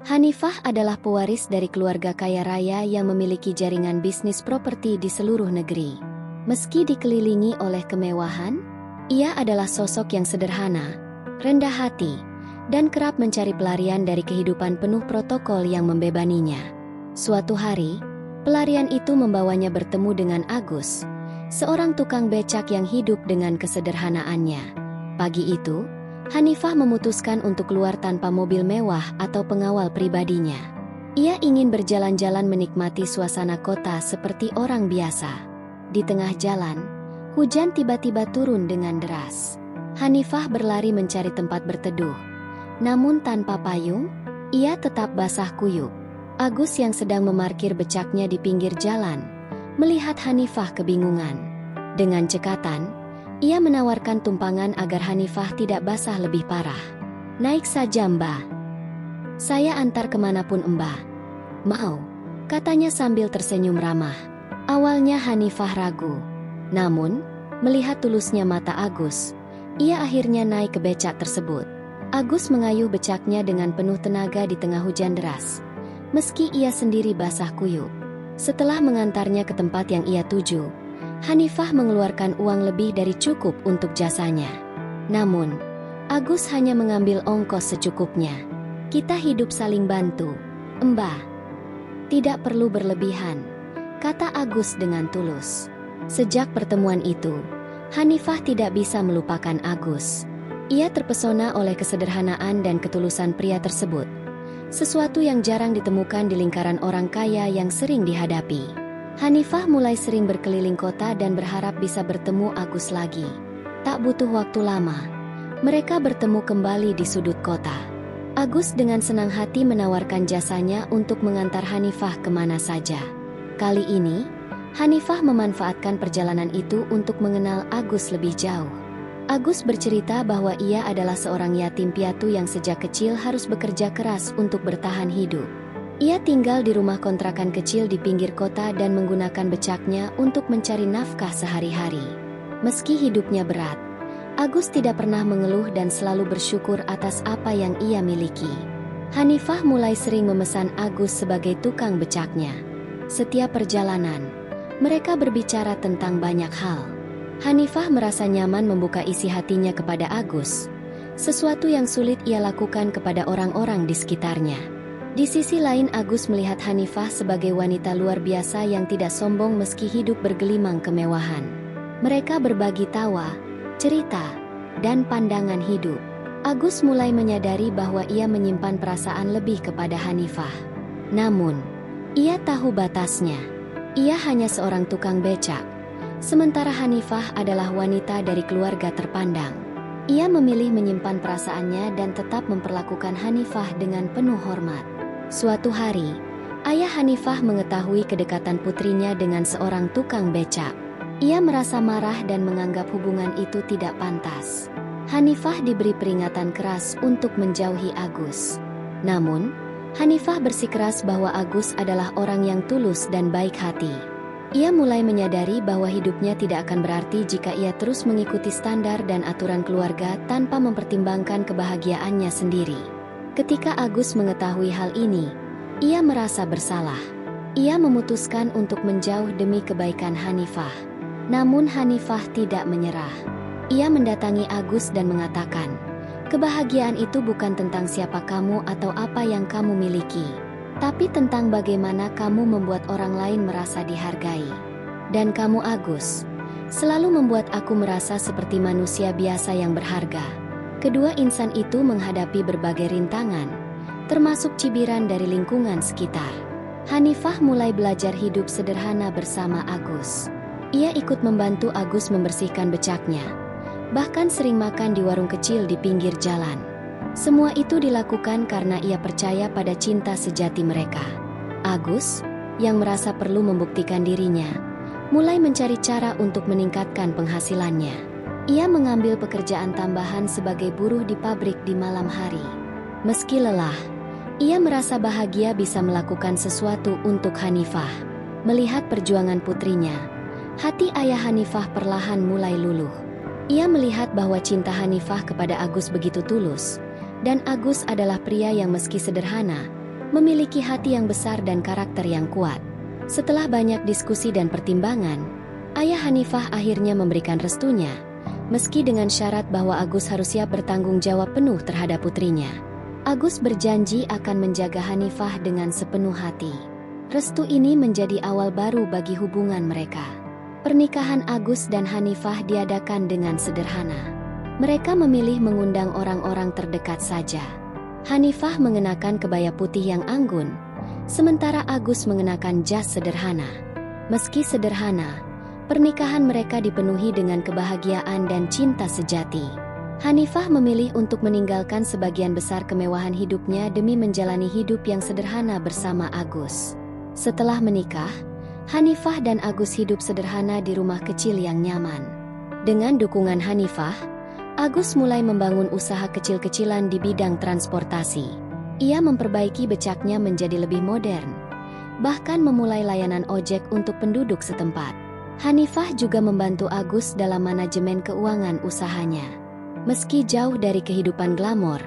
Hanifah adalah pewaris dari keluarga kaya raya yang memiliki jaringan bisnis properti di seluruh negeri. Meski dikelilingi oleh kemewahan, ia adalah sosok yang sederhana, rendah hati, dan kerap mencari pelarian dari kehidupan penuh protokol yang membebaninya. Suatu hari, pelarian itu membawanya bertemu dengan Agus, seorang tukang becak yang hidup dengan kesederhanaannya. Pagi itu, Hanifah memutuskan untuk keluar tanpa mobil mewah atau pengawal pribadinya. Ia ingin berjalan-jalan menikmati suasana kota seperti orang biasa. Di tengah jalan, hujan tiba-tiba turun dengan deras. Hanifah berlari mencari tempat berteduh. Namun tanpa payung, ia tetap basah kuyup. Agus yang sedang memarkir becaknya di pinggir jalan, melihat Hanifah kebingungan. Dengan cekatan, ia menawarkan tumpangan agar Hanifah tidak basah lebih parah. "Naik saja Mbah. Saya antar kemanapun Mbah." "Mau," katanya sambil tersenyum ramah. Awalnya Hanifah ragu. Namun, melihat tulusnya mata Agus, ia akhirnya naik ke becak tersebut. Agus mengayuh becaknya dengan penuh tenaga di tengah hujan deras. Meski ia sendiri basah kuyup. Setelah mengantarnya ke tempat yang ia tuju, Hanifah mengeluarkan uang lebih dari cukup untuk jasanya. Namun, Agus hanya mengambil ongkos secukupnya. "Kita hidup saling bantu, Mbah. Tidak perlu berlebihan," kata Agus dengan tulus. Sejak pertemuan itu, Hanifah tidak bisa melupakan Agus. Ia terpesona oleh kesederhanaan dan ketulusan pria tersebut. Sesuatu yang jarang ditemukan di lingkaran orang kaya yang sering dihadapi. Hanifah mulai sering berkeliling kota dan berharap bisa bertemu Agus lagi. Tak butuh waktu lama, mereka bertemu kembali di sudut kota. Agus dengan senang hati menawarkan jasanya untuk mengantar Hanifah kemana saja. Kali ini, Hanifah memanfaatkan perjalanan itu untuk mengenal Agus lebih jauh. Agus bercerita bahwa ia adalah seorang yatim piatu yang sejak kecil harus bekerja keras untuk bertahan hidup. Ia tinggal di rumah kontrakan kecil di pinggir kota dan menggunakan becaknya untuk mencari nafkah sehari-hari. Meski hidupnya berat, Agus tidak pernah mengeluh dan selalu bersyukur atas apa yang ia miliki. Hanifah mulai sering memesan Agus sebagai tukang becaknya. Setiap perjalanan, mereka berbicara tentang banyak hal. Hanifah merasa nyaman membuka isi hatinya kepada Agus, sesuatu yang sulit ia lakukan kepada orang-orang di sekitarnya. Di sisi lain, Agus melihat Hanifah sebagai wanita luar biasa yang tidak sombong meski hidup bergelimang kemewahan. Mereka berbagi tawa, cerita, dan pandangan hidup. Agus mulai menyadari bahwa ia menyimpan perasaan lebih kepada Hanifah. Namun, ia tahu batasnya. Ia hanya seorang tukang becak, sementara Hanifah adalah wanita dari keluarga terpandang. Ia memilih menyimpan perasaannya dan tetap memperlakukan Hanifah dengan penuh hormat. Suatu hari, ayah Hanifah mengetahui kedekatan putrinya dengan seorang tukang becak. Ia merasa marah dan menganggap hubungan itu tidak pantas. Hanifah diberi peringatan keras untuk menjauhi Agus. Namun, Hanifah bersikeras bahwa Agus adalah orang yang tulus dan baik hati. Ia mulai menyadari bahwa hidupnya tidak akan berarti jika ia terus mengikuti standar dan aturan keluarga tanpa mempertimbangkan kebahagiaannya sendiri. Ketika Agus mengetahui hal ini, ia merasa bersalah. Ia memutuskan untuk menjauh demi kebaikan Hanifah. Namun Hanifah tidak menyerah. Ia mendatangi Agus dan mengatakan, "Kebahagiaan itu bukan tentang siapa kamu atau apa yang kamu miliki, tapi tentang bagaimana kamu membuat orang lain merasa dihargai. Dan kamu Agus, selalu membuat aku merasa seperti manusia biasa yang berharga." Kedua insan itu menghadapi berbagai rintangan, termasuk cibiran dari lingkungan sekitar. Hanifah mulai belajar hidup sederhana bersama Agus. Ia ikut membantu Agus membersihkan becaknya, bahkan sering makan di warung kecil di pinggir jalan. Semua itu dilakukan karena ia percaya pada cinta sejati mereka. Agus, yang merasa perlu membuktikan dirinya, mulai mencari cara untuk meningkatkan penghasilannya. Ia mengambil pekerjaan tambahan sebagai buruh di pabrik di malam hari. Meski lelah, ia merasa bahagia bisa melakukan sesuatu untuk Hanifah. Melihat perjuangan putrinya, hati ayah Hanifah perlahan mulai luluh. Ia melihat bahwa cinta Hanifah kepada Agus begitu tulus, dan Agus adalah pria yang meski sederhana, memiliki hati yang besar dan karakter yang kuat. Setelah banyak diskusi dan pertimbangan, ayah Hanifah akhirnya memberikan restunya, meski dengan syarat bahwa Agus harus siap bertanggung jawab penuh terhadap putrinya. Agus berjanji akan menjaga Hanifah dengan sepenuh hati. Restu ini menjadi awal baru bagi hubungan mereka. Pernikahan Agus dan Hanifah diadakan dengan sederhana. Mereka memilih mengundang orang-orang terdekat saja. Hanifah mengenakan kebaya putih yang anggun, sementara Agus mengenakan jas sederhana. Meski sederhana, pernikahan mereka dipenuhi dengan kebahagiaan dan cinta sejati. Hanifah memilih untuk meninggalkan sebagian besar kemewahan hidupnya demi menjalani hidup yang sederhana bersama Agus. Setelah menikah, Hanifah dan Agus hidup sederhana di rumah kecil yang nyaman. Dengan dukungan Hanifah, Agus mulai membangun usaha kecil-kecilan di bidang transportasi. Ia memperbaiki becaknya menjadi lebih modern, bahkan memulai layanan ojek untuk penduduk setempat. Hanifah juga membantu Agus dalam manajemen keuangan usahanya. Meski jauh dari kehidupan glamor,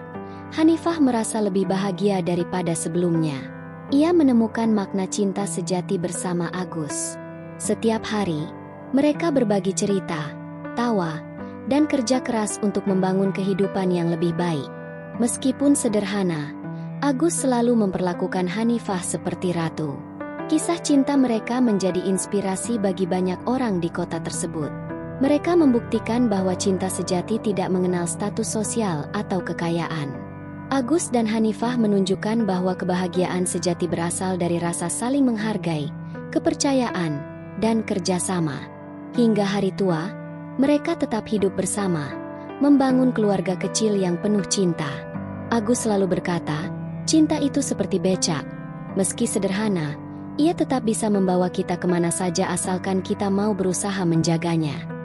Hanifah merasa lebih bahagia daripada sebelumnya. Ia menemukan makna cinta sejati bersama Agus. Setiap hari, mereka berbagi cerita, tawa, dan kerja keras untuk membangun kehidupan yang lebih baik. Meskipun sederhana, Agus selalu memperlakukan Hanifah seperti ratu. Kisah cinta mereka menjadi inspirasi bagi banyak orang di kota tersebut. Mereka membuktikan bahwa cinta sejati tidak mengenal status sosial atau kekayaan. Agus dan Hanifah menunjukkan bahwa kebahagiaan sejati berasal dari rasa saling menghargai, kepercayaan, dan kerjasama. Hingga hari tua, mereka tetap hidup bersama, membangun keluarga kecil yang penuh cinta. Agus selalu berkata, cinta itu seperti becak. Meski sederhana, ia tetap bisa membawa kita kemana saja asalkan kita mau berusaha menjaganya.